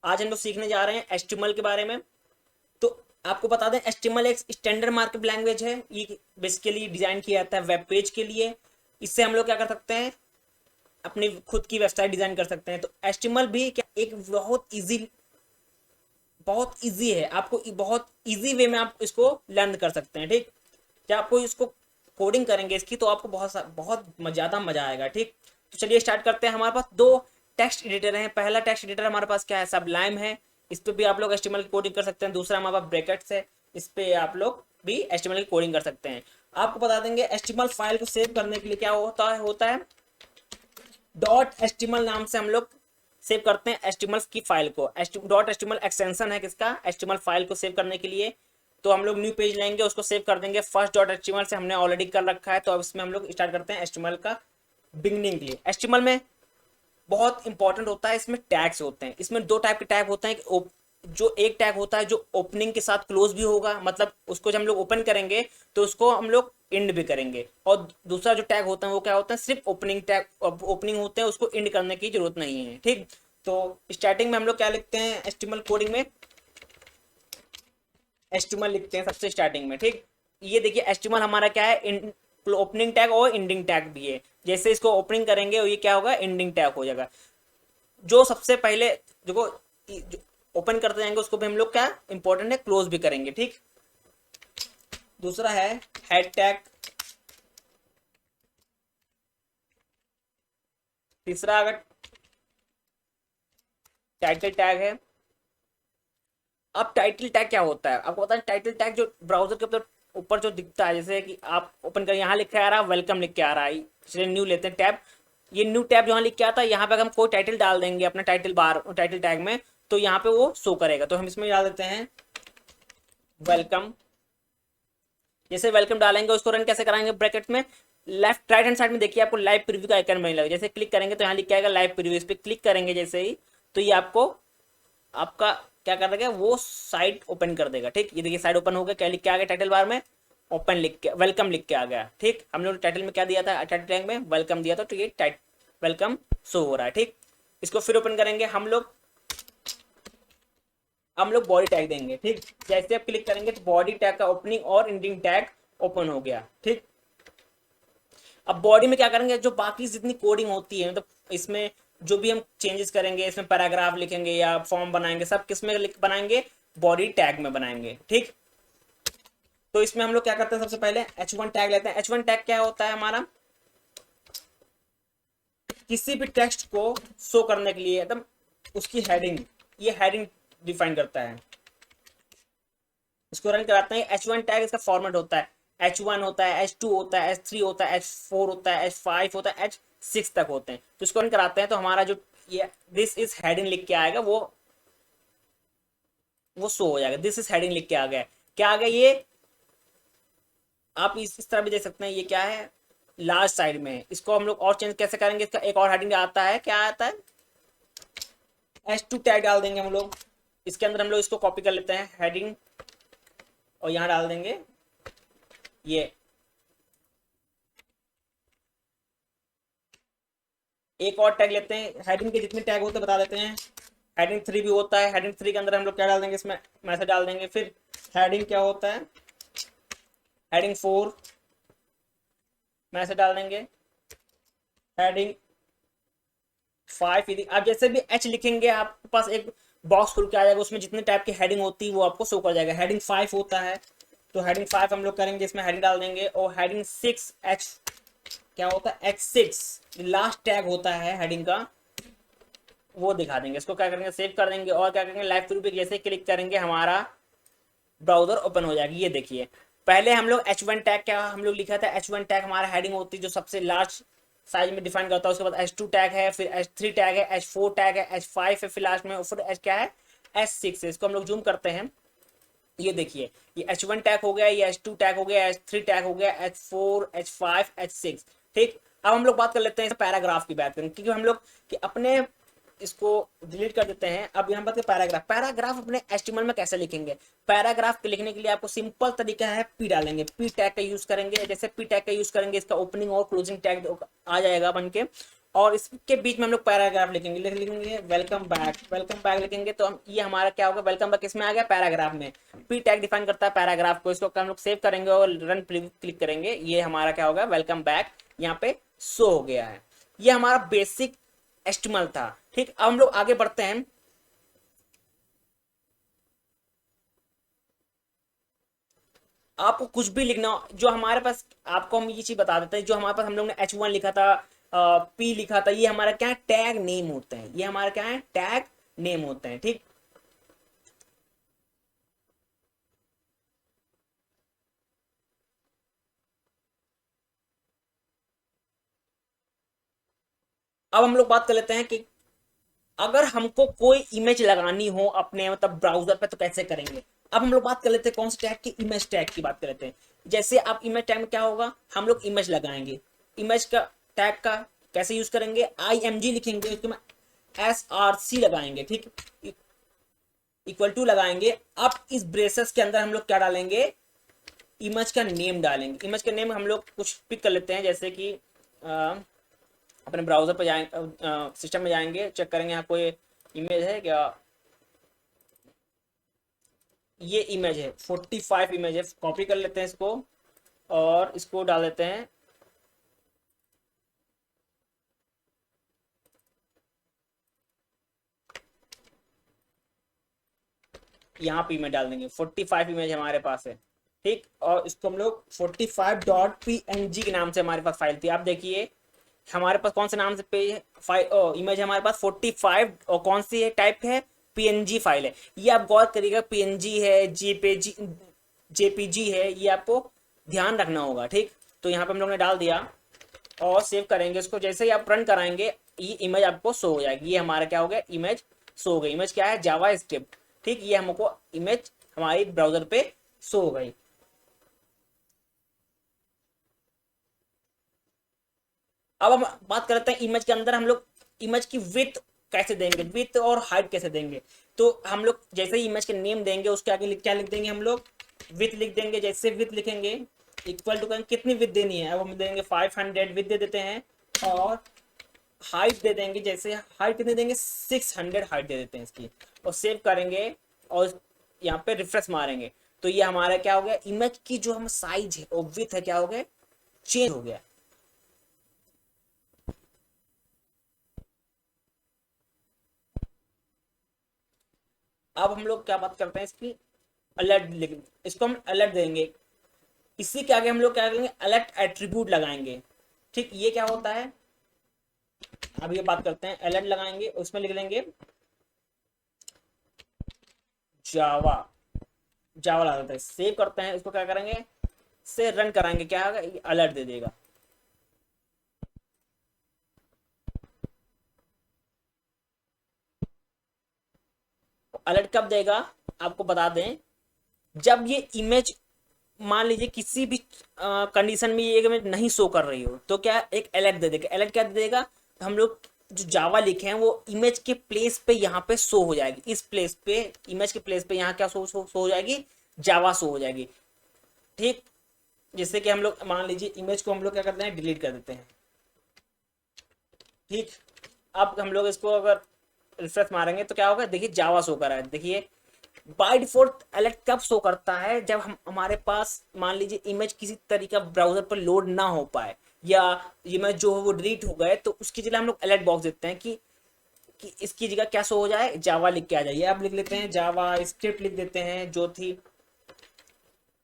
आज हम लोग सीखने जा रहे हैं HTML के बारे में। तो आपको बता दें, HTML एक स्टैंडर्ड मार्कअप लैंग्वेज है। ये बेसिकली डिजाइन किया जाता है वेब पेज के लिए। इससे हम लोग क्या कर सकते हैं, अपनी खुद की वेबसाइट डिजाइन कर सकते हैं। तो HTML भी क्या एक बहुत इजी है, आपको बहुत इजी वे में आप इसको लर्न कर सकते हैं। ठीक, जब आपको इसको कोडिंग करेंगे इसकी, तो आपको बहुत ज़्यादा मजा आएगा। ठीक, तो चलिए स्टार्ट करते हैं। हमारे पास दो टेक्स्ट एडिटर हैं। पहला टेक्स्ट एडिटर हमारे पास क्या है, सबलाइम है। इस पर भी आप लोग HTML की कोडिंग कर सकते हैं। दूसरा हमारे पास ब्रैकेट्स है, इस पे आप लोग भी HTML की कोडिंग कर सकते हैं। आपको बता देंगे HTML फाइल को सेव करने के लिए क्या होता है .html नाम से हम लोग सेव करते हैं HTML की फाइल को। .html एक्सटेंशन है किसका, HTML फाइल को सेव करने के लिए। तो हम लोग न्यू पेज लेंगे, उसको सेव कर देंगे फर्स्ट .html से, हमने ऑलरेडी कर रखा है। तो अब इसमें हम लोग स्टार्ट करते हैं HTML का बिगनिंग के लिए। HTML में बहुत इंपॉर्टेंट होता है, इसमें टैग्स होते हैं। इसमें दो टाइप के टैग होते हैं। जो एक टैग होता है जो ओपनिंग के साथ क्लोज भी होगा, मतलब उसको जब हम लोग ओपन करेंगे तो उसको हम लोग एंड भी करेंगे। और दूसरा जो टैग होता है वो क्या होता है, सिर्फ ओपनिंग टैग, ओपनिंग होते हैं, उसको एंड करने की जरूरत नहीं है। ठीक, तो स्टार्टिंग में हम लोग क्या लिखते हैं, HTML कोडिंग में HTML लिखते हैं सबसे स्टार्टिंग में। ठीक, ये देखिए HTML हमारा क्या है, ओपनिंग टैग और एंडिंग टैग भी है। जैसे इसको ओपनिंग करेंगे और ये क्या होगा, एंडिंग टैग हो जाएगा। जो सबसे पहले जो ओपन करते जाएंगे उसको भी हम लोग क्या इंपॉर्टेंट है, क्लोज भी करेंगे। ठीक, दूसरा है हेड टैग, तीसरा अगर टाइटल टैग है। अब टाइटल टैग क्या होता है आपको पता है, टाइटल टैग जो ब्राउजर के ऊपर जो दिखता है, जैसे कि आप ओपन कर, यहाँ लिख के आ रहा है वेलकम लिख के आ रहा है। चलिए न्यू लेते हैं टैब। ये न्यू टैब जहाँ लिख के आता है, यहाँ पे अगर हम कोई टाइटल डाल देंगे अपना टाइटल टैग में, तो यहाँ पे वो शो करेगा। तो हम इसमें डाल देते हैं वेलकम। जैसे वेलकम डालेंगे, उसको रन कैसे कराएंगे, ब्रैकेट में लेफ्ट राइट हैंड साइड में देखिए आपको लाइव प्रीव्यू का आइकन मिलेगा। जैसे क्लिक करेंगे तो यहाँ लिख के आएगा लाइव प्रीव्यू। इस पर क्लिक करेंगे जैसे ही, तो ये आपको आपका क्या कर देगा, वो साइट ओपन कर देगा। ठीक, ये देखिए साइट ओपन हो गया। क्या लिख के आ गया टाइटल बार में, ओपन लिख के, वेलकम लिख के आ गया। ठीक, हम लोग टाइटल में क्या दिया था, टाइटल टैग में वेलकम दिया था, तो ये वेलकम शो हो रहा है। ठीक, इसको फिर ओपन करेंगे हम लोग बॉडी टैग देंगे। ठीक, जैसे आप क्लिक करेंगे तो बॉडी टैग का ओपनिंग और एंडिंग टैग ओपन हो गया। ठीक, अब बॉडी में क्या करेंगे, जो बाकी जितनी कोडिंग होती है, मतलब इसमें जो भी हम चेंजेस करेंगे, इसमें पैराग्राफ लिखेंगे या फॉर्म बनाएंगे, सब किस में बनाएंगे, बॉडी टैग में बनाएंगे। ठीक, तो इसमें हम लोग क्या करते हैं, सबसे पहले H1 टैग लेते हैं। H1 टैग क्या होता है हमारा, किसी भी टेक्स्ट को शो करने के लिए एकदम उसकी हेडिंग, ये हेडिंग डिफाइन करता है। इसको रन कराते हैं। H1 टैग इसका फॉर्मेट होता है, H1 होता है, H2 होता है, H3 होता है, H4 होता है, H5 होता है, H6 तक होते हैं। तो इसको रन कराते हैं तो हमारा जो ये दिस इज हेडिंग लिख के आएगा, वो शो हो जाएगा। दिस इज हेडिंग लिख के आ गया, क्या आ गया ये, आप इस तरह भी देख सकते हैं। ये क्या है, लास्ट साइड में है। इसको हम लोग और चेंज कैसे करेंगे, इसका एक और हेडिंग आता है, क्या आता है, H2 टैग डाल देंगे हम लोग। इसके अंदर हम लोग इसको कॉपी कर लेते हैं हेडिंग, और यहाँ डाल देंगे ये एक और टैग लेते हैं। हेडिंग के जितने टैग होते हैं बता देते हैं। हेडिंग 3 भी होता है। हेडिंग 3 के अंदर हम लोग क्या डाल देंगे, इसमें मैसेज डाल देंगे। फिर हेडिंग क्या होता है, हेडिंग 4 मैसेज डाल देंगे। हेडिंग 5 यदि आप जैसे भी H लिखेंगे, आपके पास एक बॉक्स खुल के आ जाएगा, उसमें जितने टाइप की हेडिंग होती है वो आपको शो कर जाएगा। हेडिंग 5 होता है, तो हेडिंग 5 हम लोग करेंगे, इसमें हेडिंग डाल देंगे। और हेडिंग 6 H क्या होता है, H6 लास्ट टैग होता है हेडिंग का, वो दिखा देंगे। इसको क्या करेंगे, सेव कर देंगे। और क्या करेंगे, लाइव प्रीव्यू पे जैसे क्लिक करेंगे हमारा ब्राउजर ओपन हो जाएगी। ये देखिए, पहले हम लोग H1 टैग क्या हम लोग लिखा था, H1 टैग हमारा हेडिंग होती है जो सबसे लार्ज साइज में डिफाइन करता है। उसके बाद H2 टैग है, फिर H3 टैग है, H4 टैग है, H5 है, फिर लास्ट में फिर H क्या है, H6 है। इसको हम लोग जूम करते हैं, ये देखिए, ये H1 टैग हो गया, ये H2 टैग हो गया, H3 टैग हो गया, H4, H5, H6। ठीक, अब हम लोग बात कर लेते हैं पैराग्राफ की बात करें, क्योंकि हम लोग कि अपने इसको डिलीट कर देते हैं। अब यहाँ पर पैराग्राफ अपने HTML में कैसे लिखेंगे। पैराग्राफ के लिखने के लिए आपको सिंपल तरीका है, पी डालेंगे, पी टैग का यूज करेंगे। जैसे पी टैग का यूज करेंगे, इसका ओपनिंग और क्लोजिंग टैग आ जाएगा बन के। और इसके बीच में हम लोग पैराग्राफ लिखेंगे, लिखेंगे वेलकम बैक, वेलकम बैक लिखेंगे तो हम ये हमारा क्या होगा, वेलकम बैक किसमें आ गया, पैराग्राफ में। पी टैग डिफाइन करता है पैराग्राफ को, इसको हम लोग सेव करेंगे और रन क्लिक करेंगे, ये हमारा क्या होगा, वेलकम बैक यहाँ पे शो हो गया है। ये हमारा बेसिक एचटीएमएल था। ठीक, अब हम लोग आगे बढ़ते हैं। आपको कुछ भी लिखना हो, जो हमारे पास, आपको हम ये चीज बता देते हैं, जो हमारे पास हम लोग ने H1 लिखा था, P लिखा था, ये हमारा क्या है, टैग नेम होते हैं, ये हमारा क्या है, टैग नेम होते हैं। ठीक, अब हम लोग बात कर लेते हैं कि अगर हमको कोई इमेज लगानी हो अपने मतलब ब्राउजर पे तो कैसे करेंगे। अब हम लोग बात कर लेते हैं कौन से टैग की, इमेज टैग की बात कर लेते हैं। जैसे आप इमेज टैग में क्या होगा, हम लोग इमेज लगाएंगे, इमेज का टैग का कैसे यूज करेंगे, IMG लिखेंगे, उसके में SRC लगाएंगे। ठीक, इक्वल टू लगाएंगे। अब इस ब्रेसेस के अंदर हम लोग क्या डालेंगे, इमेज का नेम डालेंगे। इमेज का नेम हम लोग कुछ पिक कर लेते हैं, जैसे कि अपने ब्राउजर पर जाएंगे, सिस्टम में जाएंगे, चेक करेंगे यहाँ कोई इमेज है क्या। ये इमेज है 45 इमेज है, कॉपी कर लेते हैं इसको और इसको डाल देते हैं। यहाँ पे इमेज डाल देंगे, 45 इमेज हमारे पास है। ठीक, और इसको हम लोग 45.png के नाम से हमारे पास फाइल थी। आप देखिए हमारे पास कौन से नाम से पेज फाइल इमेज है हमारे पास 45, और कौन सी है टाइप है, PNG फाइल है। ये आप गौर करिएगा, PNG है, JPG है, ये आपको ध्यान रखना होगा। ठीक, तो यहाँ पे हम लोग ने डाल दिया और सेव करेंगे इसको। जैसे ही आप रन कराएंगे ये इमेज आपको शो हो जाएगी। ये हमारा क्या हो गया, इमेज शो हो गई। इमेज क्या है, जावा स्क्रिप्ट। ठीक, ये हमको इमेज हमारी ब्राउजर पे शो हो गई। अब हम बात करते हैं इमेज के अंदर हम लोग इमेज की विड्थ कैसे देंगे, विड्थ और हाइट कैसे देंगे। तो हम लोग जैसे ही इमेज के नेम देंगे उसके आगे क्या लिख देंगे, हम लोग विड्थ लिख देंगे। जैसे विड्थ लिखेंगे इक्वल टू कितनी विड्थ देनी है, अब हम देंगे 500 विड्थ दे देते हैं। और हाइट दे देंगे, जैसे हाइट कितनी देंगे, 600 हाइट दे देते हैं इसकी, और सेव करेंगे और यहाँ पे रिफ्रेश मारेंगे तो ये हमारा क्या हो गया, इमेज की जो हम साइज है और विड्थ है क्या हो गया, चेंज हो गया। अब हम लोग क्या बात करते हैं इसकी, अलर्ट, इसको हम अलर्ट देंगे। इसी के आगे हम लोग क्या करेंगे, अलर्ट एट्रीब्यूट लगाएंगे। ठीक, ये क्या होता है, अब ये बात करते हैं। अलर्ट लगाएंगे, उसमें लिख लेंगे जावा, जावा लगा देते हैं, सेव करते हैं। इसको क्या करेंगे, से रन कराएंगे, क्या होगा, अलर्ट दे देगा। अलर्ट कब देगा, आपको बता दें, जब ये इमेज मान लीजिए किसी भी कंडीशन में ये इमेज नहीं शो कर रही हो तो क्या एक अलर्ट दे देगा। अलर्ट क्या दे देगा, तो हम लोग जो जावा लिखे हैं वो इमेज के प्लेस पे यहाँ पे शो हो जाएगी। इस प्लेस पे, इमेज के प्लेस पे यहाँ क्या शो हो जाएगी, जावा शो हो जाएगी। ठीक, जैसे कि हम लोग मान लीजिए इमेज को हम लोग क्या करते हैं, डिलीट कर देते हैं। ठीक, अब हम लोग इसको अगर रिफ्रेश मारेंगे तो क्या होगा, देखिए जावा शो कर रहा है। देखिए बाय डिफॉल्ट अलर्ट कब शो करता है, जब हम हमारे पास मान लीजिए इमेज किसी तरीका ब्राउजर पर लोड ना हो पाए या इमेज जो है वो डिलीट हो गए, तो उसकी जगह हम लोग अलर्ट बॉक्स देते हैं कि इसकी जगह क्या शो हो जाए, जावा लिख के आ जाए। आप लिख लेते हैं जावा स्क्रिप्ट लिख देते हैं जो थी,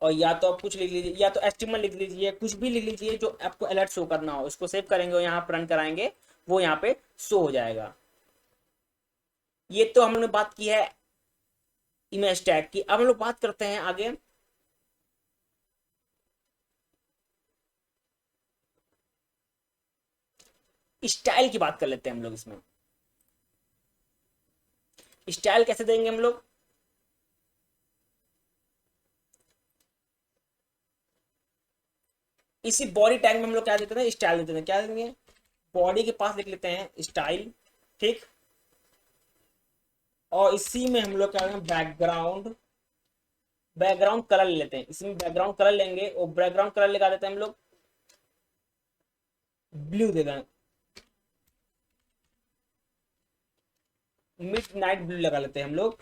और या तो आप कुछ लिख लीजिए, या तो एचटीएमएल लिख लीजिए, कुछ भी लिख लीजिए जो आपको अलर्ट शो करना हो। इसको सेव करेंगे और यहाँ पर रन कराएंगे, वो यहाँ पे शो हो जाएगा। ये तो हम लोग ने बात की है इमेज टैग की। अब हम लोग बात करते हैं आगे स्टाइल की, बात कर लेते हैं हम लोग। इसमें स्टाइल कैसे देंगे हम लोग, इसी बॉडी टैग में हम लोग क्या देते हैं, स्टाइल देते हैं। क्या देंगे, बॉडी के पास लिख लेते हैं स्टाइल। ठीक, और इसी में हम लोग क्या करेंगे, बैकग्राउंड, बैकग्राउंड कलर ले लेते हैं। इसमें बैकग्राउंड कलर लेंगे और बैकग्राउंड कलर लगा देते हैं हम लोग, ब्लू दे देंगे। मिड नाइट ब्लू लगा लेते हैं हम लोग।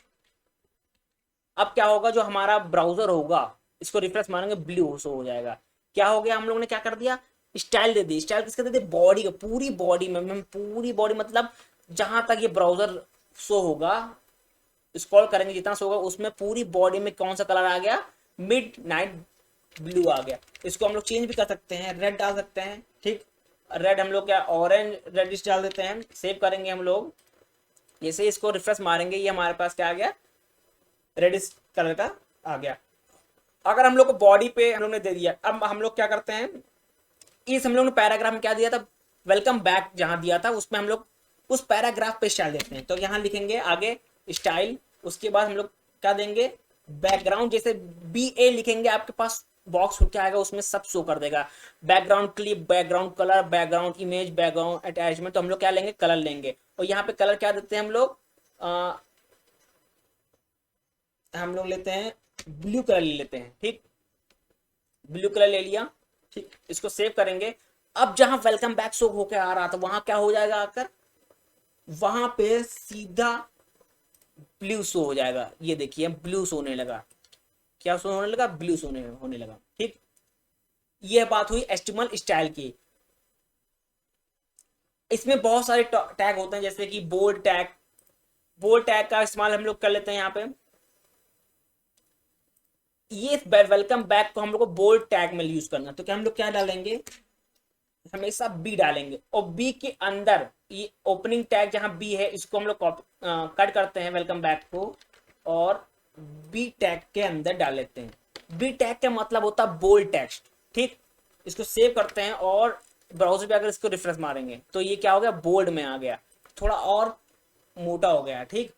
अब क्या होगा, जो हमारा ब्राउजर होगा इसको रिफ्रेश मारेंगे, ब्लू शो हो जाएगा। क्या हो गया, हम लोगों ने क्या कर दिया, स्टाइल दे दी। स्टाइल किसके दे दी, बॉडी का, पूरी बॉडी में। हम पूरी बॉडी मतलब जहां तक ये ब्राउजर शो होगा, स्क्रॉल करेंगे जितना शो होगा उसमें पूरी बॉडी में कौन सा कलर आ गया, मिड नाइट ब्लू आ गया। इसको हम लोग चेंज भी कर सकते हैं, रेड डाल सकते हैं, ठीक। रेड हम लोग क्या, ऑरेंज रेडिश डाल देते हैं, सेव करेंगे हम लोग। जैसे इसको रिफ्रेश मारेंगे, ये हमारे पास क्या आ गया, रेडिश कलर का आ गया। अगर हम लोग को बॉडी पे हम लोग ने दे दिया, अब हम लोग क्या करते हैं, इस हम लोग ने पैराग्राफ में क्या दिया था, वेलकम बैक जहां दिया था उसमें हम लोग उस पैराग्राफ पे स्टाइल देते हैं। तो यहाँ लिखेंगे आगे स्टाइल, उसके बाद हम लोग क्या देंगे, बैकग्राउंड। जैसे बी ए लिखेंगे, आपके पास बॉक्स खुल के आएगा, उसमें सब शो कर देगा, background clip, background colour, background image, background attachment. तो हम लोग क्या लेंगे, कलर लेंगे। और यहाँ पे कलर क्या देते हैं हम लोग लेते हैं ब्लू कलर ले लेते हैं, ठीक। ब्लू कलर ले लिया, ठीक। इसको सेव करेंगे। अब जहां वेलकम बैक शो होकर आ रहा था वहां क्या हो जाएगा, आकर वहां पे सीधा ब्लू शो हो जाएगा। ये देखिए ब्लू शो होने लगा, क्या शो होने लगा, ब्लू शो होने लगा, ठीक। ये बात हुई एचटीएमएल स्टाइल की। इसमें बहुत सारे टैग होते हैं, जैसे कि बोल्ड टैग। बोल्ड टैग का इस्तेमाल हम लोग कर लेते हैं यहाँ पे। ये वेलकम बैक को हम लोग को बोल्ड टैग में यूज करना, तो क्या हम लोग क्या डालेंगे, हमेशा बी डालेंगे। और बी के अंदर ये ओपनिंग टैग जहां बी है, इसको हम लोग कट करते हैं वेलकम बैक को, और बी टैग के अंदर डाल लेते हैं। बी टैग का मतलब होता है बोल्ड टेक्स्ट, ठीक। इसको सेव करते हैं और ब्राउजर पे अगर इसको रिफ्रेश मारेंगे तो ये क्या हो गया, बोल्ड में आ गया, थोड़ा और मोटा हो गया, ठीक।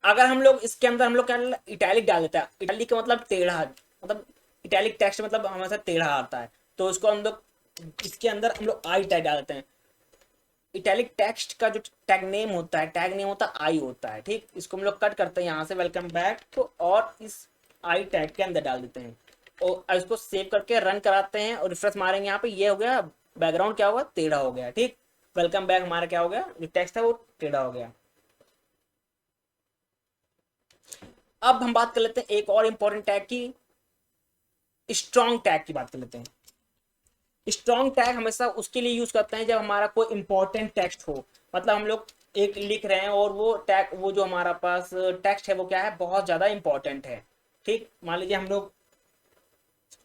अगर हम लोग इसके अंदर हम लोग क्या इटैलिक डाल देता है, इटैलिक का मतलब टेढ़ा, मतलब इटैलिक टेक्स्ट मतलब हमेशा टेढ़ा आता है, तो इसको हम लोग इसके अंदर हम लोग आई टैग डाल देते हैं। इटैलिक टेक्स्ट का जो टैग नेम होता है, टैग नेम होता है आई होता है, ठीक। इसको हम लोग कट करते हैं यहाँ से वेलकम बैक को, और इस आई टैग के अंदर डाल देते हैं और इसको सेव करके रन कराते हैं और रिफ्रेश मारेंगे। यहाँ पे ये हो गया, बैकग्राउंड क्या होगा, टेढ़ा हो गया, ठीक। वेलकम बैक हमारा क्या हो गया, जो टेक्स्ट है वो टेढ़ा हो गया। अब हम बात कर लेते हैं एक और इंपॉर्टेंट टैग की, स्ट्रॉन्ग टैग की बात कर लेते हैं। स्ट्रॉन्ग टैग हमेशा उसके लिए यूज करते हैं जब हमारा कोई इंपॉर्टेंट टेक्स्ट हो, मतलब हम लोग एक लिख रहे हैं और वो टैग, वो जो हमारा पास टेक्स्ट है वो क्या है, बहुत ज्यादा इंपॉर्टेंट है, ठीक। मान लीजिए हम लोग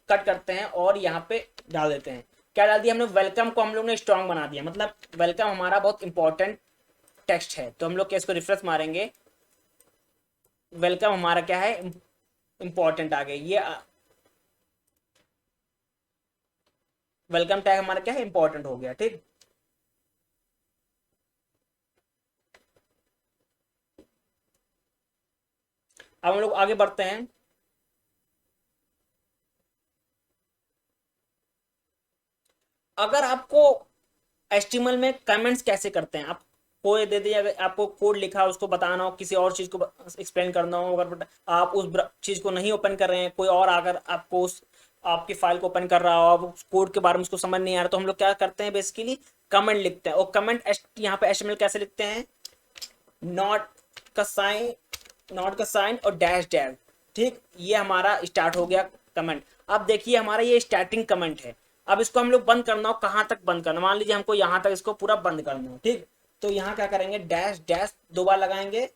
कट करते हैं और यहाँ पे डाल देते हैं, क्या डाल दिया हमने, वेलकम को हम लोग ने स्ट्रॉन्ग बना दिया, मतलब वेलकम हमारा बहुत इंपॉर्टेंट टेक्स्ट है। तो हम लोग क्या, इसको रिफ्रेश मारेंगे, वेलकम हमारा क्या है, इंपॉर्टेंट आ गया। ये वेलकम टैग हमारा क्या है, इंपॉर्टेंट हो गया, ठीक। अब हम लोग आगे बढ़ते हैं। अगर आपको एचटीएमएल में कमेंट्स कैसे करते हैं, आप कोई दे दिया, अगर आपको कोड लिखा उसको बताना हो, किसी और चीज को एक्सप्लेन करना हो, अगर आप उस चीज को नहीं ओपन कर रहे हैं, कोई और अगर आपको उस आपकी फाइल को ओपन कर रहा हो, आप उस कोड के बारे में उसको समझ नहीं आ रहा, तो हम लोग क्या करते हैं, बेसिकली कमेंट लिखते हैं। और कमेंट यहाँ पे एचटीएमएल कैसे लिखते हैं, नॉट का साइन, नॉट का साइन और डैश डैश, ठीक। ये हमारा स्टार्ट हो गया कमेंट। अब देखिए हमारा ये स्टार्टिंग कमेंट है। अब इसको हम लोग बंद करना हो, कहाँ तक बंद करना, मान लीजिए हमको यहाँ तक इसको पूरा बंद करना हो, ठीक। तो यहाँ क्या करेंगे, डैश डैश दो बार लगाएंगे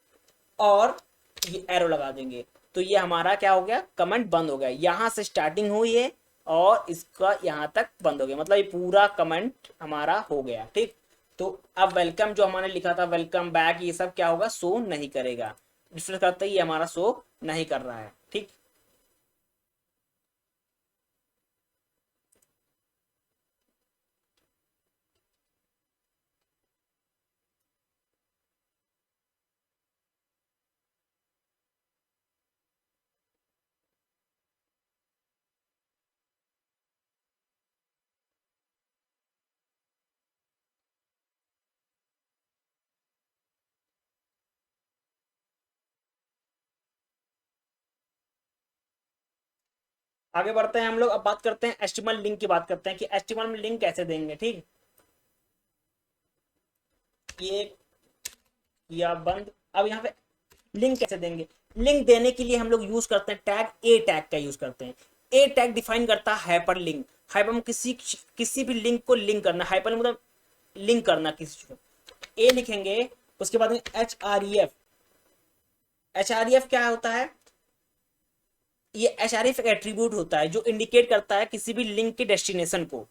और ये एरो लगा देंगे, तो ये हमारा क्या हो गया, कमेंट बंद हो गया। यहाँ से स्टार्टिंग हुई है और इसका यहाँ तक बंद हो गया, मतलब ये पूरा कमेंट हमारा हो गया, ठीक। तो अब वेलकम जो हमने लिखा था, वेलकम बैक, ये सब क्या होगा, शो नहीं करेगा। रिफ्रेश करते ही ये हमारा शो नहीं कर रहा है, ठीक। आगे बढ़ते हैं हम लोग, अब बात करते हैं एचटीएमएल लिंक की, बात करते हैं कि एचटीएमएल में लिंक कैसे देंगे, ठीक। ये किया बंद। अब यहाँ पे लिंक कैसे देंगे? लिंक देने के लिए हम लोग यूज करते हैं टैग, ए टैग का यूज करते हैं। ए टैग डिफाइन करता है हाइपर लिंक। हाइपर में किसी भी लिंक को लिंक करना, हाइपर मतलब लिंक करना किसी को। ए लिखेंगे, उसके बाद में H R E F. H R E F क्या होता है? ये एच आर ई एफ एक एट्रीब्यूट होता है जो इंडिकेट करता है किसी भी लिंक के डेस्टिनेशन को।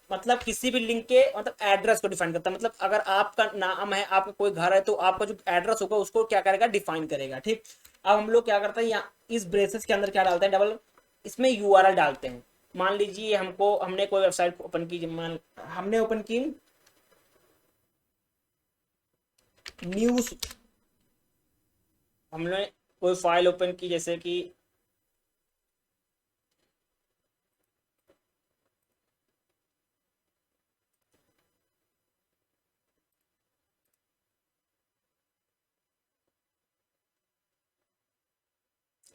मतलब किसी भी लिंक के मतलब एड्रेस को डिफाइन करता है। मतलब अगर आपका नाम है, आपका कोई घर है, तो आपका जो एड्रेस होगा उसको क्या करेगा? डिफाइन करेगा। ठीक। अब हम लोग क्या करते हैं, यहाँ इस ब्रेसेस के अंदर क्या डालते हैं? डबल इसमें यूआरएल डालते हैं। मान लीजिए हमने कोई वेबसाइट ओपन की, हमने ओपन की न्यूज, हमने कोई फाइल ओपन की जैसे कि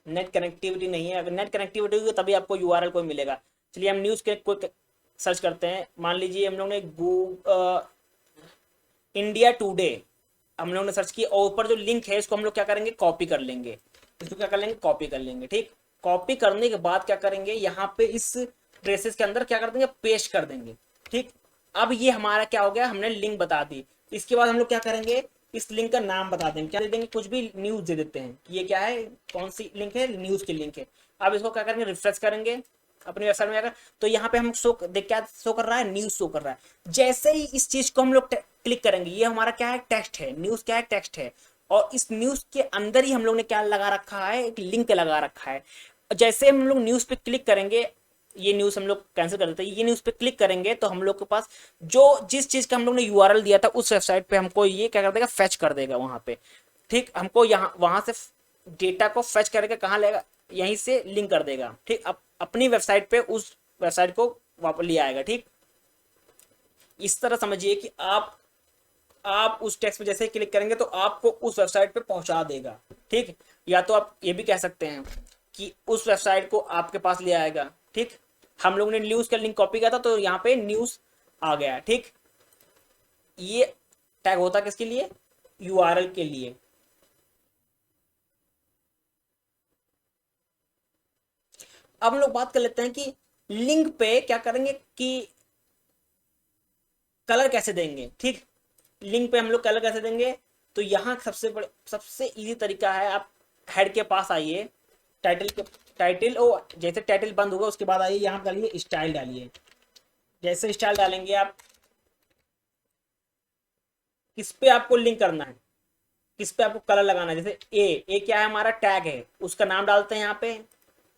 नेट कनेक्टिविटी नहीं है। अगर नेट कनेक्टिविटी होगी तभी आपको यूआरएल कोई मिलेगा। चलिए हम न्यूज़ के कोई सर्च करते हैं। मान लीजिए हम लोग ने इंडिया टुडे हम लोग ने सर्च किया, और ऊपर जो लिंक है इसको हम लोग क्या करेंगे? कॉपी कर लेंगे। इसको क्या कर लेंगे? कॉपी कर लेंगे। ठीक। कॉपी करने के बाद क्या करेंगे? यहाँ पे इस ट्रेसेस के अंदर क्या कर देंगे? पेस्ट कर देंगे। ठीक। अब ये हमारा क्या हो गया? हमने लिंक बता दी। इसके बाद हम लोग क्या करेंगे? इस लिंक का नाम बता देंगे। क्या दे देंगे? कुछ भी न्यूज दे देते हैं कि ये क्या है, कौन सी लिंक है? न्यूज की लिंक है। अब इसको क्या करेंगे? रिफ्रेश करेंगे अपनी वेबसाइट में जाकर, तो यहाँ पे हम शो देख, क्या शो कर रहा है? न्यूज शो कर रहा है। जैसे ही इस चीज को हम लोग क्लिक करेंगे, ये हमारा क्या है? टेक्स्ट है। न्यूज क्या है? टेक्स्ट है। और इस न्यूज के अंदर ही हम लोग ने क्या लगा रखा है? एक लिंक लगा रखा है। जैसे हम लोग न्यूज पे क्लिक करेंगे, ये न्यूज हम लोग कैंसिल कर देते हैं। ये न्यूज पे क्लिक करेंगे तो हम लोग के पास जो जिस चीज का हम लोग ने यूआरएल दिया था उस वेबसाइट पे हमको ये क्या कर देगा? फेच कर देगा वहां पे। ठीक। हमको यहाँ वहां से डेटा को फेच करके कहाँ लेगा? यहीं से लिंक कर देगा। ठीक। अपनी वेबसाइट पे उस वेबसाइट को वापस ले आएगा। ठीक। इस तरह समझिए कि आप उस टेक्स्ट पे जैसे ही क्लिक करेंगे तो आपको उस वेबसाइट पे पहुंचा देगा। ठीक। या तो आप ये भी कह सकते हैं कि उस वेबसाइट को आपके पास ले आएगा। ठीक। हम लोग ने न्यूज का लिंक कॉपी किया था तो यहाँ पे न्यूज आ गया। ठीक। ये टैग होता किसके लिए? यूआरएल के लिए। अब हम लोग बात कर लेते हैं कि लिंक पे क्या करेंगे कि कलर कैसे देंगे। ठीक। लिंक पे हम लोग कलर कैसे देंगे? तो यहाँ सबसे इजी तरीका है, आप हेड के पास आइए, टाइटल के टाइटल ओ जैसे टाइटल बंद होगा उसके बाद आइए, यहाँ डालिए स्टाइल डालिए। जैसे स्टाइल डालेंगे आप, किस पे आपको लिंक करना है, किस पे आपको कलर लगाना है। जैसे ए क्या है? हमारा टैग है, उसका नाम डालते हैं यहाँ पे।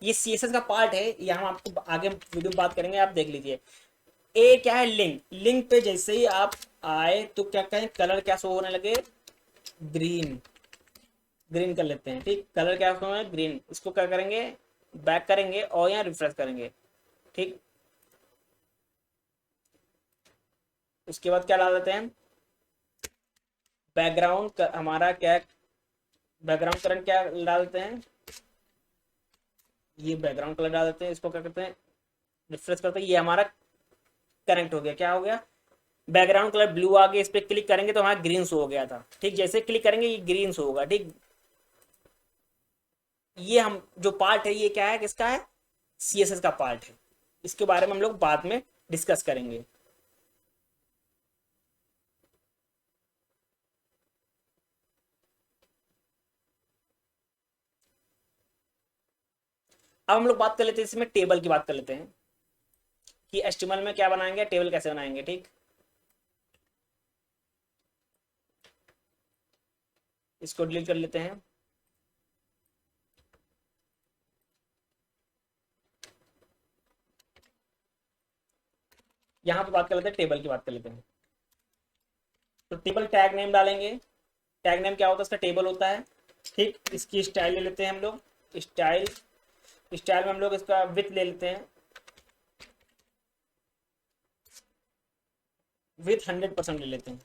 ये सीएसएस का पार्ट है, ये हम आपको आगे वीडियो में बात करेंगे, आप देख लीजिए। ए क्या है? लिंक। लिंक पे जैसे ही आप आए तो क्या कहें? कलर क्या शो होने लगे? ग्रीन। ग्रीन कर लेते हैं। ठीक। कलर क्या शो है? ग्रीन। इसको क्या करेंगे? बैक करेंगे और यहाँ रिफ्रेश करेंगे। ठीक। उसके बाद क्या डाल देते हैं? बैकग्राउंड हमारा क्या? बैकग्राउंड करंट क्या डाल देते हैं? ये बैकग्राउंड कलर डाल देते हैं। इसको क्या करते हैं? रिफ्रेश करते हैं। ये हमारा कनेक्ट हो गया। क्या हो गया? बैकग्राउंड कलर ब्लू आ गया। इस पर क्लिक करेंगे तो हमारा ग्रीन शो हो गया था। ठीक। जैसे क्लिक करेंगे ये ग्रीन शो होगा। ठीक। ये हम जो पार्ट है ये क्या है? किसका है? सीएसएस का पार्ट है। इसके बारे में हम लोग बाद में डिस्कस करेंगे। अब हम लोग बात कर लेते हैं, इसमें टेबल की बात कर लेते हैं कि एचटीएमएल में क्या बनाएंगे, टेबल कैसे बनाएंगे। ठीक। इसको डिलीट कर लेते हैं। यहाँ पे बात कर लेते हैं, टेबल की बात कर लेते हैं। तो टेबल टैग नेम डालेंगे। टैग नेम क्या होता है? इसका टेबल होता है। ठीक। इसकी स्टाइल ले लेते हैं हम लोग। स्टाइल स्टाइल में हम लोग इसका विथ ले लेते हैं, विथ 100% ले लेते हैं।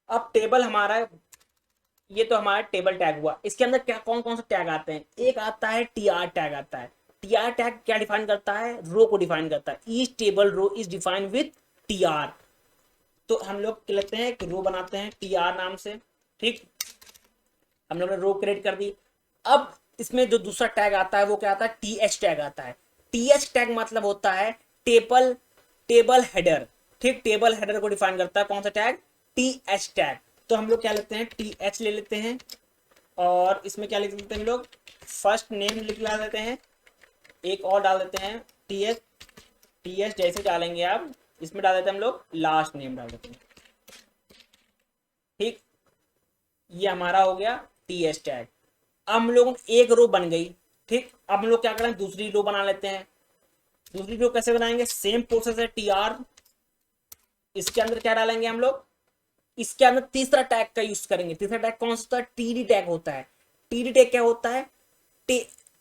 अब टेबल हमारा, ये तो हमारा टेबल टैग हुआ। इसके अंदर क्या कौन कौन सा टैग आते हैं? एक आता है टीआर टैग आता है। टीआर टैग क्या डिफाइन करता है, रो को डिफाइन करता है, each table row is defined with TR. तो हम लोग क्या लेते हैं, एक रो बनाते हैं टीआर नाम से, ठीक, हम लोग ने रो क्रिएट कर दी। अब इसमें जो दूसरा टैग आता है वो क्या आता है, टीएच टैग आता है। टीएच टैग मतलब होता है टेबल टेबल हेडर, ठीक, टेबल हेडर को डिफाइन करता है कौन सा टैग, टीएच टैग। तो हम लोग क्या लेते हैं, टीएच ले लेते हैं, और इसमें क्या लिख लेते हैं हम लोग, फर्स्ट नेम लिख ला देते हैं, एक और डाल देते हैं टीएच, टीएच जैसे डालेंगे आप, इसमें डाल देते हैं हम लोग लास्ट नेम डाल देते हैं, ठीक, ये हमारा हो गया टीएच टैग। अब हम लोग एक रो बन गई, ठीक, अब हम लोग क्या करें, दूसरी रो बना लेते हैं। दूसरी रो कैसे बनाएंगे, सेम प्रोसेस है, टीआर, इसके अंदर क्या डालेंगे हम लोग, इसके अंदर तीसरा टैग का यूज करेंगे। तीसरा टैग कौन सा होता है, टीडी टैग होता है। टीडी टैग क्या होता है,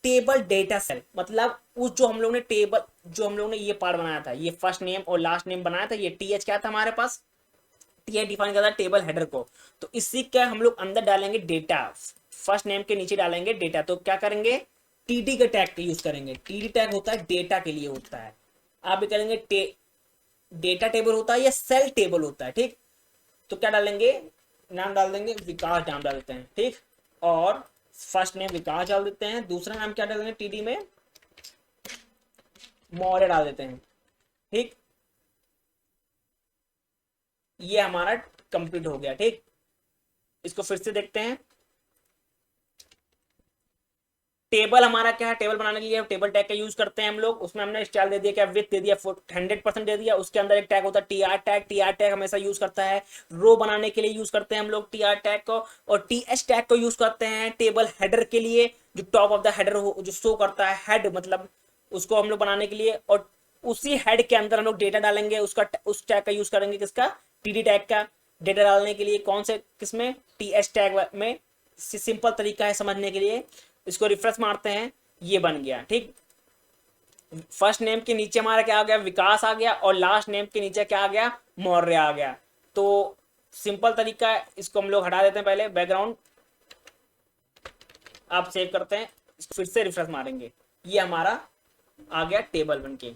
टेबल डेटा सेल, मतलब उस जो हम लोग ने टेबल, जो हम लोग ने ये पार्ट बनाया था, ये फर्स्ट नेम और लास्ट नेम बनाया था, ये टीएच क्या था हमारे पास, टीएच डिफाइन करता है टेबल हेडर को। तो इसी का हम लोग अंदर डालेंगे डेटा, फर्स्ट नेम के नीचे डालेंगे डेटा। तो क्या करेंगे, टीडी का टैग का यूज करेंगे। टीडी टैग होता है डेटा के लिए होता है, आप भी करेंगे डेटा टेबल होता है या सेल टेबल होता है, ठीक। तो क्या डालेंगे, नाम डाल देंगे विकास, नाम डाल देते हैं, ठीक, और फर्स्ट नेम विकास डाल देते हैं, दूसरा नाम क्या डालेंगे टीडी में, मौर्य डाल देते हैं, ठीक, ये हमारा कंप्लीट हो गया, ठीक। इसको फिर से देखते हैं, टेबल हमारा क्या है, टेबल बनाने के लिए टेबल टैग का यूज करते हैं हम लोग। उसमें हमने स्टाइल दे दिया, क्या विथ दे दिया, 100% दे दिया। उसके अंदर एक टैग होता है टीआर टैग, टीआर टैग हमेशा यूज करता है रो बनाने के लिए, यूज करते हैं हम लोग टीआर टैग को। और टीएच टैग को यूज करते हैं टेबल हेडर के लिए, जो टॉप ऑफ द हेडर जो शो करता है हेड, मतलब उसको हम लोग बनाने के लिए। और उसी हेड के अंदर हम लोग डेटा डालेंगे, उसका उस टैग का यूज करेंगे, किसका, टीडी टैग का, डेटा डालने के लिए। कौन से, किसमें, टीएच टैग में। सिंपल तरीका है समझने के लिए, इसको रिफ्रेश मारते हैं, ये बन गया, ठीक। फर्स्ट नेम के नीचे हमारा क्या आ गया, विकास आ गया, और लास्ट नेम के नीचे क्या आ गया, मौर्य आ गया। तो सिंपल तरीका है, इसको हम लोग हटा देते हैं पहले बैकग्राउंड, आप सेव करते हैं, इसको फिर से रिफ्रेश मारेंगे, ये हमारा आ गया टेबल बन के।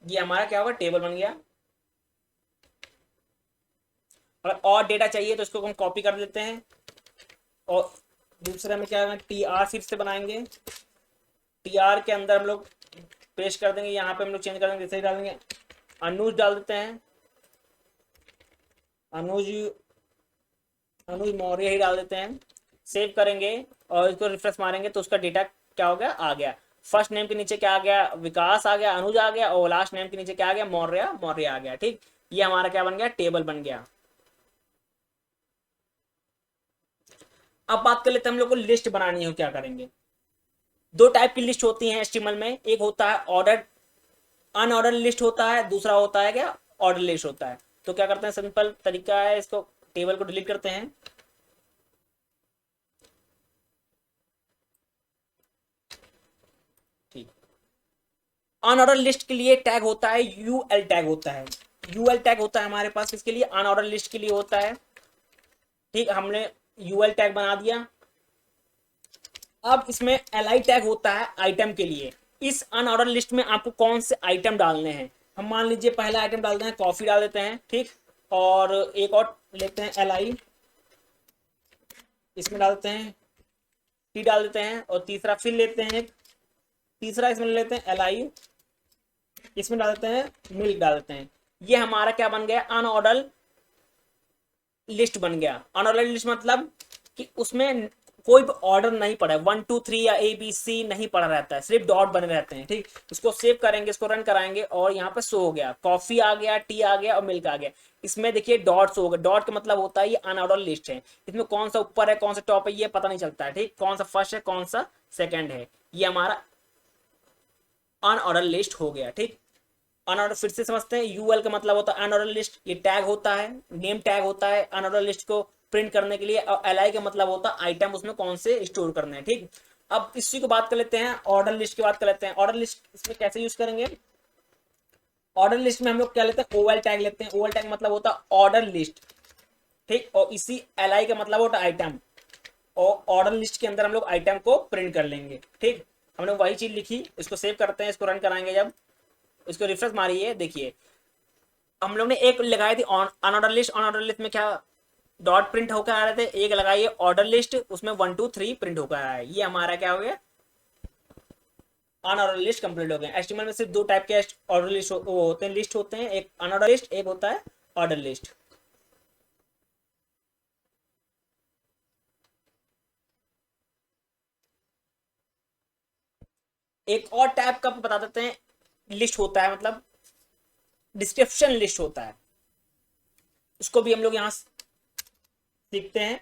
ये हमारा क्या होगा, टेबल बन गया। और डेटा चाहिए तो इसको हम कॉपी कर लेते हैं, और दूसरे में क्या है, टीआर फिर से बनाएंगे। टीआर के अंदर हम लोग पेस्ट कर देंगे, यहाँ पे हम लोग चेंज कर देंगे, जैसे ही डालेंगे अनुज डाल देते हैं, अनुज अनुज मौर्य ही डाल देते हैं, सेव करेंगे और इसको रिफ्रेश मारेंगे तो उसका डेटा क्या हो गया, आ गया। फर्स्ट नेम के नीचे क्या आ गया, विकास आ गया, अनुज आ गया, और लास्ट नेम के नीचे क्या आ गया, मौर्य मौर्य आ गया, ठीक। ये हमारा क्या बन गया, टेबल बन गया। अब बात कर लेते हैं हम लोग को लिस्ट बनानी है, क्या करेंगे। दो टाइप की लिस्ट होती है एचटीएमएल में, एक होता है ऑर्डर, अनऑर्डर लिस्ट होता है, दूसरा होता है क्या, ऑर्डर लिस्ट होता है। तो क्या करते हैं, सिंपल तरीका है, इसको टेबल को डिलीट करते हैं, ठीक। अनऑर्डर लिस्ट के लिए टैग होता है यूएल टैग होता है, यूएल टैग होता है हमारे पास, इसके लिए अनऑर्डर लिस्ट के लिए होता है, ठीक। हमने यूएल टैग बना दिया। अब इसमें एलआई टैग होता है आइटम के लिए। इस अनऑर्डर लिस्ट में आपको कौन से आइटम डालने हैं, हम मान लीजिए पहला आइटम डालते हैं कॉफी डाल देते हैं, ठीक। और एक और लेते हैं एलआई, इसमें डालते हैं टी डाल देते हैं, और तीसरा फिर लेते हैं तीसरा इसमें लेते हैं एलआई, इसमें डाल देते हैं मिल्क डाल देते हैं। ये हमारा क्या बन गया, अनऑर्डर लिस्ट बन गया। अनऑर्डर लिस्ट मतलब कि उसमें कोई भी ऑर्डर नहीं पड़ा है, 1 2 3 या ABC नहीं पड़ा रहता है, सिर्फ डॉट बने रहते हैं, ठीक। इसको सेव करेंगे, इसको रन कराएंगे, और यहाँ पे शो हो गया, कॉफी आ गया, टी आ गया, और मिल्क आ गया। इसमें देखिए डॉट शो हो गया, डॉट का मतलब होता है ये अनऑर्डर लिस्ट है, इसमें कौन सा ऊपर है कौन सा टॉप है ये पता नहीं चलता है, ठीक। कौन सा फर्स्ट है कौन सा सेकेंड है, ये हमारा अनऑर्डर लिस्ट हो गया, ठीक। अनऑर्डर फिर से समझते हैं, यूएल का मतलब होता है अनऑर्डर लिस्ट, ये टैग होता है, नेम टैग होता है अनऑर्डर लिस्ट को प्रिंट करने के लिए, और एलआई का मतलब होता है आइटम उसमें कौन से स्टोर करने हैं, ठीक। अब इसी को बात कर लेते हैं, ऑर्डर लिस्ट की बात कर लेते हैं। ऑर्डर लिस्ट इसमें कैसे यूज करेंगे, ऑर्डर लिस्ट में हम लोग क्या लेते हैं, ओएल टैग लेते हैं। ओएल टैग मतलब होता है ऑर्डर लिस्ट, ठीक। और इसी li का मतलब होता है आइटम, और ऑर्डर लिस्ट के अंदर हम लोग आइटम को प्रिंट कर लेंगे। ठीक, हमने वही चीज लिखी, इसको सेव करते हैं, इसको रन कराएंगे जब, इसको रिफ्रेश मारिए, देखिए हम लोग ने एक लगाई थी अनऑर्डर लिस्ट, अनऑर्डर लिस्ट में क्या डॉट प्रिंट होकर आ रहे थे, एक लगाइए ऑर्डर लिस्ट, उसमें 1 2 3 प्रिंट होकर आया है, ये हमारा क्या हो गया, अनऑर्डर लिस्ट कंप्लीट हो गया। एचटीएमएल में सिर्फ दो टाइप के ऑर्डर लिस्ट होते हैं, लिस्ट होते हैं, एक अनऑर्डर लिस्ट, एक होता है ऑर्डर लिस्ट। एक और टाइप का बता देते हैं लिस्ट होता है, मतलब डिस्क्रिप्शन लिस्ट होता है, उसको भी हम लोग यहाँ सीखते हैं।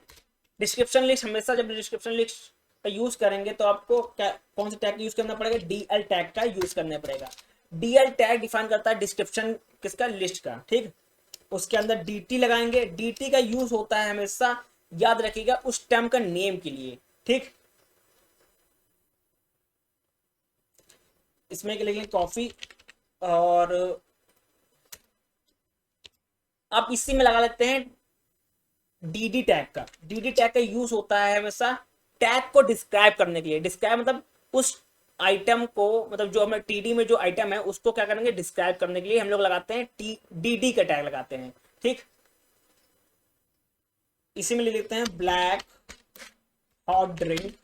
डिस्क्रिप्शन लिस्ट, हमेशा जब डिस्क्रिप्शन लिस्ट का यूज करेंगे तो आपको क्या, कौन से टैग यूज करना पड़ेगा, डीएल टैग का यूज करना पड़ेगा। डीएल टैग डिफाइन करता है डिस्क्रिप्शन किसका, लिस्ट का। ठीक, उसके अंदर डीटी लगाएंगे, डीटी का यूज होता है हमेशा, याद रखिएगा, उस टर्म का नेम के लिए। ठीक, इसमें लिखेंगे कॉफी, और आप इसी में लगा लेते हैं डीडी टैग का। डीडी टैग का यूज होता है हमेशा टैग को डिस्क्राइब करने के लिए, डिस्क्राइब मतलब उस आइटम को, मतलब जो हमें टीडी में जो आइटम है उसको क्या करेंगे, डिस्क्राइब करने के लिए हम लोग लगाते हैं डीडी का टैग लगाते हैं। ठीक, इसी में ले लेते हैं ब्लैक हॉट ड्रिंक।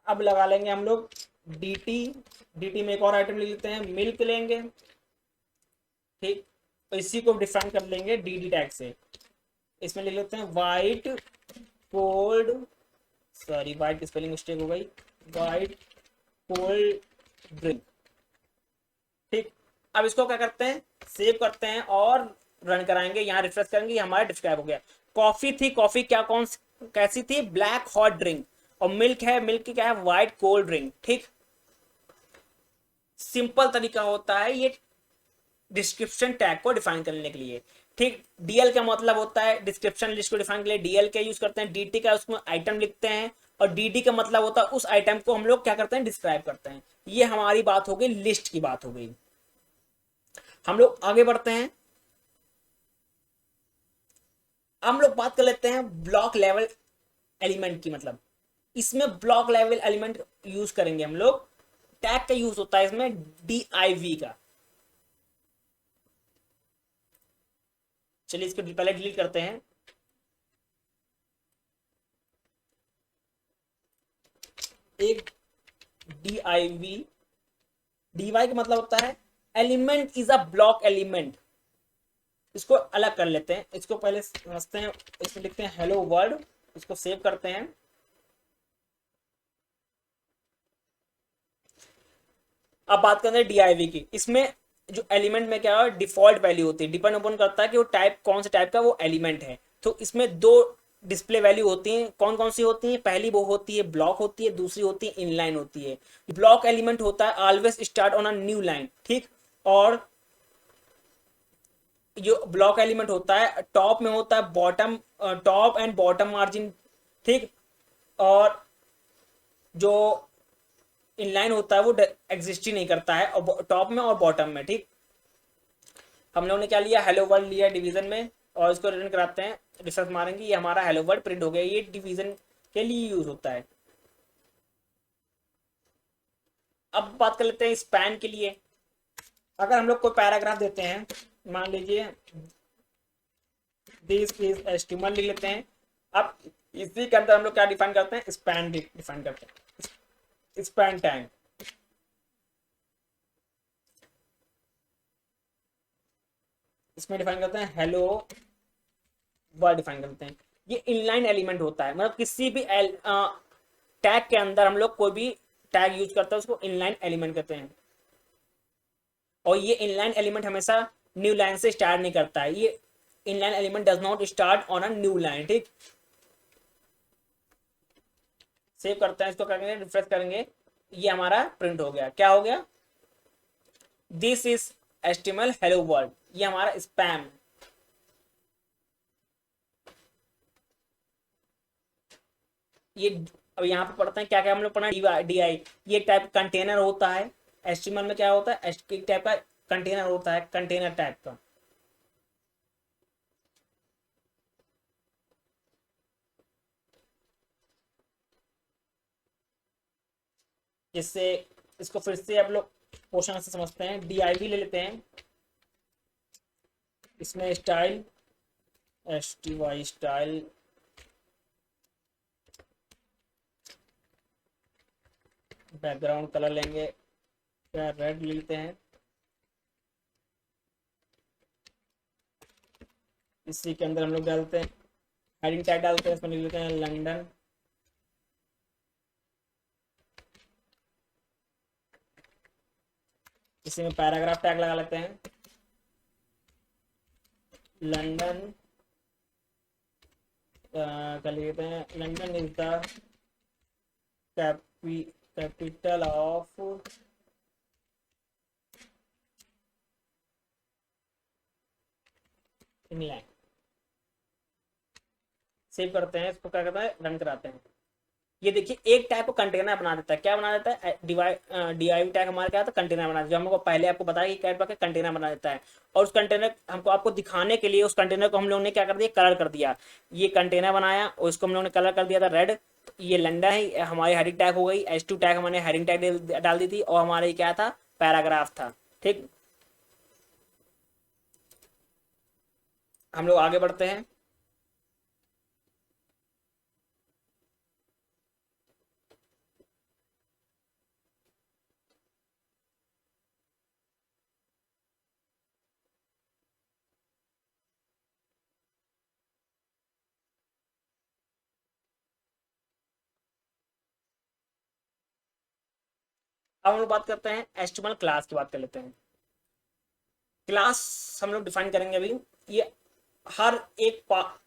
अब लगा लेंगे हम लोग डीटी, डीटी में एक और आइटम ले लेते हैं, मिल्क लेंगे। ठीक, तो इसी को डिफाइन कर लेंगे डीडी टैग से। इसमें ले लेते हैं वाइट कोल्ड, सॉरी वाइट की स्पेलिंग मिस्टेक हो गई, वाइट कोल्ड ड्रिंक। ठीक, अब इसको क्या करते हैं, सेव करते हैं और रन कराएंगे, यहाँ रिफ्रेश करेंगे, ये हमारा डिस्क्राइब हो गया। कॉफी थी, कॉफी क्या कौन कैसी थी, ब्लैक हॉट ड्रिंक, और मिल्क है, मिल्क की क्या है, वाइट कोल्ड ड्रिंक। ठीक, सिंपल तरीका होता है ये डिस्क्रिप्शन टैग को डिफाइन करने के लिए। ठीक, डीएल का मतलब होता है डिस्क्रिप्शन लिस्ट को डिफाइन के लिए डीएल का यूज करते हैं, डीटी का उसमें आइटम लिखते हैं, और डीडी का मतलब होता है उस आइटम को हम लोग क्या करते हैं, डिस्क्राइब करते हैं। ये हमारी बात हो गई, लिस्ट की बात हो गई। हम लोग आगे बढ़ते हैं, हम लोग बात कर लेते हैं ब्लॉक लेवल एलिमेंट की। मतलब इसमें ब्लॉक लेवल एलिमेंट यूज करेंगे हम लोग, टैग का यूज होता है इसमें div का। चलिए इसको पहले डिलीट करते हैं। एक div, dy का मतलब होता है element is a block element. इसको अलग कर लेते हैं, इसको पहले समझते हैं। इसमें लिखते हैं हेलो वर्ल्ड, इसको सेव करते हैं। अब बात करते हैं div की। इसमें जो एलिमेंट में क्या है, डिफॉल्ट वैल्यू होती है, डिपेंड ओपन करता है कि वो टाइप कौन से टाइप का वो एलिमेंट है। तो इसमें दो डिस्प्ले वैल्यू होती हैं, कौन कौन सी होती हैं, पहली वो होती है ब्लॉक होती है, दूसरी होती है इनलाइन होती है। ब्लॉक एलिमेंट होता है always start on a new line. ठीक, और जो ब्लॉक एलिमेंट होता है टॉप में होता है bottom, top and bottom margin. ठीक, और जो इनलाइन होता है वो एग्जिस्ट ही नहीं करता है, और टॉप में और बॉटम में। ठीक, हम लोगों ने क्या लिया, हेलो वर्ल्ड लिया डिवीजन में, और इसको रिटर्न कराते हैं, रिसर्च मारेंगे, ये हमारा हेलो वर्ल्ड प्रिंट हो गया। ये डिवीजन के लिए यूज होता है। अब बात कर लेते हैं स्पैन के लिए। अगर हम लोग कोई पैराग्राफ देते हैं, मान लीजिए दिस इज एचटीएमएल लिख लेते हैं। अब इसी के अंदर हम लोग क्या डिफाइन करते हैं, स्पैन डिफाइन करते हैं, स्पैन टैग। इसमें डिफाइन करते हैं हेलो वर्ड डिफाइन करते हैं। ये इनलाइन एलिमेंट होता है, मतलब किसी भी टैग के अंदर हम लोग कोई भी टैग यूज करते हैं उसको इनलाइन एलिमेंट कहते हैं। और ये इनलाइन एलिमेंट हमेशा न्यू लाइन से स्टार्ट नहीं करता है, ये inline element does not start on a new line. ठीक, सेव करते हैं, इसको करेंगे, रिफ्रेश करेंगे, ये हमारा प्रिंट हो गया। क्या हो गया, this is HTML hello world, ये हमारा स्पैम। ये अब यहाँ पे पढ़ते हैं क्या क्या हम लोग पढ़ा, डी आई, ये टाइप कंटेनर होता है। एचटीएमएल में क्या होता है, टाइप का कंटेनर होता है, कंटेनर टाइप का। जिससे इसको फिर से आप लोग क्वेश्चन से समझते हैं। DIV ले लेते हैं, इसमें style STY style, background colour लेंगे क्या, रेड ले लेते हैं। इसी के अंदर हम लोग डालते हैं हेडिंग टैग डालते हैं, इसमें लिख लेते हैं लंदन। इसी में पैराग्राफ टैग लगा लेते हैं, लंदन क्या लिखते हैं, London is the capital of England. Save करते हैं, इसको क्या करता है, रन कराते हैं। ये देखिए एक टैग को कंटेनर बना देता है। क्या बना देता है, DIV टैग हमारे क्या था, कंटेनर बना देता है। जो हमको पहले आपको बताया कि कैट का कंटेनर बना देता है। और उस कंटेनर हमको आपको दिखाने के लिए उस कंटेनर को हम लोगों ने क्या कर दिया, कलर कर दिया। ये कंटेनर बनाया और इसको हम लोगों ने कलर कर दिया था रेड। ये लंडा है, हमारी हेडिंग टैग हो गई। H2 टैग हमने हेडिंग टैग डाल दी थी, और हमारे क्या था, पैराग्राफ था। ठीक, हम लोग आगे बढ़ते हैं। अब हम लोग बात करते हैं HTML क्लास की, बात कर लेते हैं। क्लास हम लोग डिफाइन करेंगे अभी। ये हर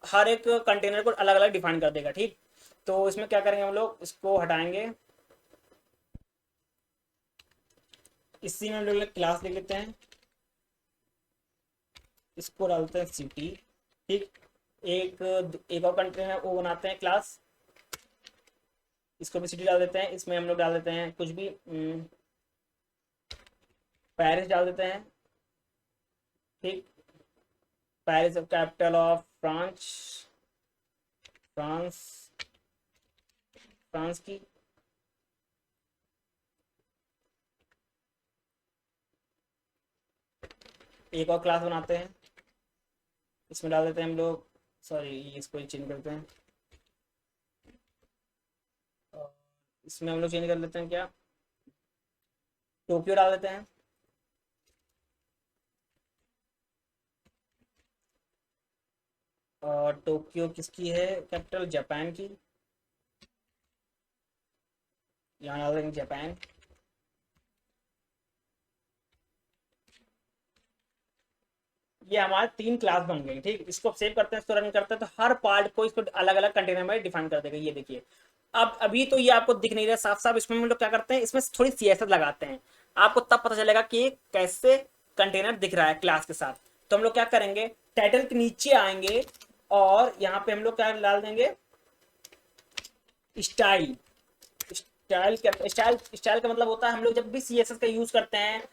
हर एक कंटेनर को अलग अलग डिफाइन कर देगा। ठीक, तो इसमें क्या करेंगे, हम लोग इसको हटाएंगे। इसी में हम लोग क्लास लिख लेते हैं, इसको डालते हैं सिटी। ठीक, एक एक और कंटेनर वो बनाते हैं क्लास, इसको भी सिटी डाल देते हैं। इसमें हम लोग डाल देते हैं कुछ भी, पेरिस डाल देते हैं। ठीक, Paris capital of France, France France की। एक और क्लास बनाते हैं, इसमें डाल देते हैं हम लोग, सॉरी इसको चेंज करते हैं, और इसमें हम लोग चेंज कर लेते हैं क्या, टोक्यो डाल देते हैं। और टोक्यो किसकी है, कैपिटल जापान की, यहाँ डाल देंगे जापान। ये हमारे 3 क्लास बन गए। ठीक, इसको सेव करते हैं, इसको रन करते हैं, तो हर पार्ट को इसको अलग अलग कंटेनर में डिफाइन कर देगा। ये देखिए, अब अभी तो ये आपको दिख नहीं रहा साफ साफ। इसमें हम लोग क्या करते हैं, इसमें थोड़ी CSS लगाते हैं। आपको तब पता चलेगा कि कैसे कंटेनर दिख रहा है क्लास के साथ। तो हम लोग क्या करेंगे, टाइटल के नीचे आएंगे और यहाँ पे हम लोग क्या डाल देंगे, स्टाइल। स्टाइल का मतलब होता है, हम लोग जब भी CSS का यूज करते हैं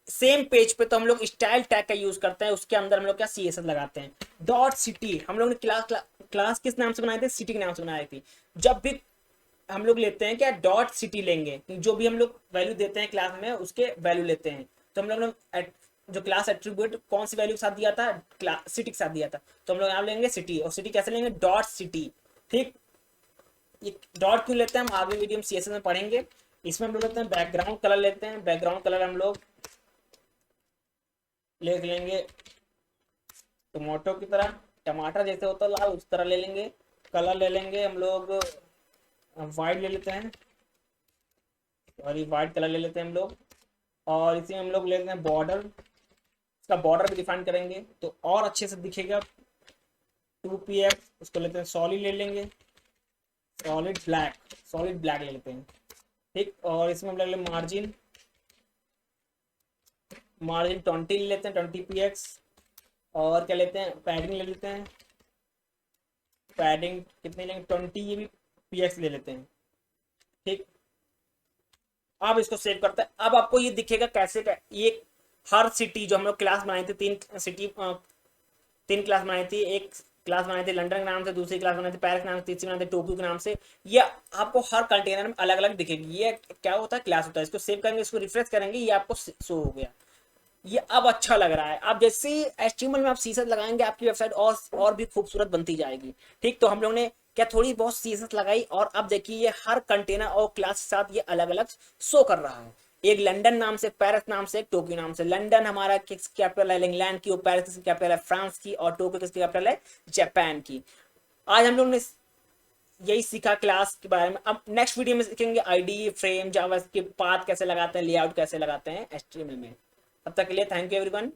सेम पेज पे, तो हम लोग स्टाइल टैग का यूज करते हैं। उसके अंदर हम लोग क्या CSS लगाते हैं। डॉट सिटी हम लोग ने क्लास किस नाम से बनाई थी, सिटी के नाम से बनाई थी। जब भी हम लोग लेते हैं क्या, डॉट सिटी लेंगे, जो भी हम लोग वैल्यू देते हैं क्लास में उसके वैल्यू लेते हैं। तो हम लोग ने जो क्लास एट्रीब्यूट कौन सी वैल्यू के साथ दिया था, सिटी के साथ दिया था, तो हम लोग यहाँ लेंगे सिटी। और सिटी कैसे लेंगे, डॉट सिटी। ठीक, ये डॉट क्यों लेते हैं, हम आगे वीडियो में CSS में पढ़ेंगे। इसमें हम लोग लेते हैं बैकग्राउंड कलर, लेते हैं बैकग्राउंड कलर हम लोग लिख लेंगे टमाटो की तरह, टमाटर जैसे होता है लाल, उस तरह ले लेंगे। कलर ले लेंगे हम लोग, वाइट ले लेते हैं, और ये वाइट कलर ले लेते हैं हम लोग। और इसी में हम लोग ले लेते हैं बॉर्डर, इसका बॉर्डर भी डिफाइन करेंगे तो और अच्छे से दिखेगा। 2px, उसको लेते हैं सॉलिड ले लेंगे, सॉलिड ब्लैक ले लेते हैं। ठीक, और इसमें हम ले लेंगे मार्जिन 20 ले लेते हैं, 20px। और क्या लेते हैं, पैडिंग ले लेते हैं, पैडिंग कितनी लेंगे, 20, ये भी px ले लेते हैं। ठीक, अब इसको सेव करते हैं। अब आपको ये दिखेगा कैसे ये हर सिटी जो हम लोग क्लास बनाई थी, 3 सिटी 3 क्लास बनाई थी, एक क्लास बनाई थी लंदन के नाम से, दूसरी क्लास बनाई थी पेरिस के नाम से, तीसरी बनाई थी टोक्यो के नाम से। ये आपको हर कंटेनर में अलग अलग दिखेगी। ये क्या होता है, क्लास होता है। इसको सेव करेंगे, इसको रिफ्रेश करेंगे, ये आपको शो हो गया। ये अब अच्छा लग रहा है। आप जैसे ही HTML में आप सीसस लगाएंगे, आपकी वेबसाइट और भी खूबसूरत बनती जाएगी। ठीक, तो हम लोगों ने क्या थोड़ी बहुत सीसस लगाई, और अब देखिए ये हर कंटेनर और क्लास के साथ ये अलग अलग शो कर रहा है। एक लंदन नाम से, पेरिस नाम से, टोक्यो नाम से। लंदन हमारा किस कैपिटल है, इंग्लैंड की, और पेरिस किसकी कैपिटल है, फ्रांस की, और टोक्यो किसकी कैपिटल है, जापान की। आज हम लोग ने यही सीखा क्लास के बारे में। अब नेक्स्ट वीडियो में सीखेंगे आईडी, फ्रेम, जावा के पाथ कैसे लगाते हैं, लेआउट कैसे लगाते हैं HTML में। तब तक के लिए थैंक यू एवरीवन।